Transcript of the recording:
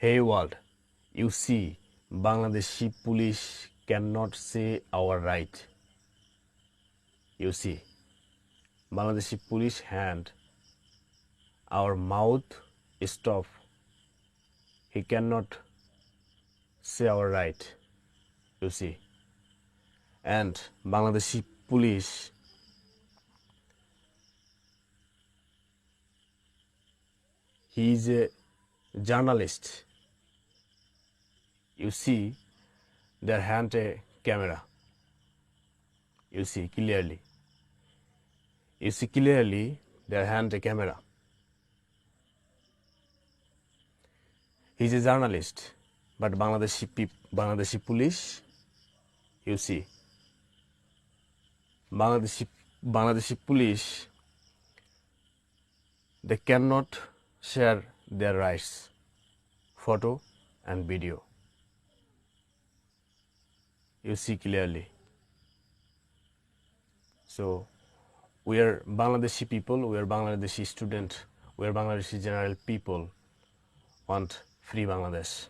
Hey world, you see, Bangladeshi police cannot say our right. You see, Bangladeshi police hand our mouth stop. He cannot say our right. You see, and Bangladeshi police he is a journalist. You see, their hand a camera. You see clearly. You see clearly their hand a camera. He's a journalist, but Bangladeshi police, you see, Bangladeshi police, they cannot share their rights, photo and video. You see clearly. So we are Bangladeshi people, we are Bangladeshi student, we are Bangladeshi general people want free Bangladesh.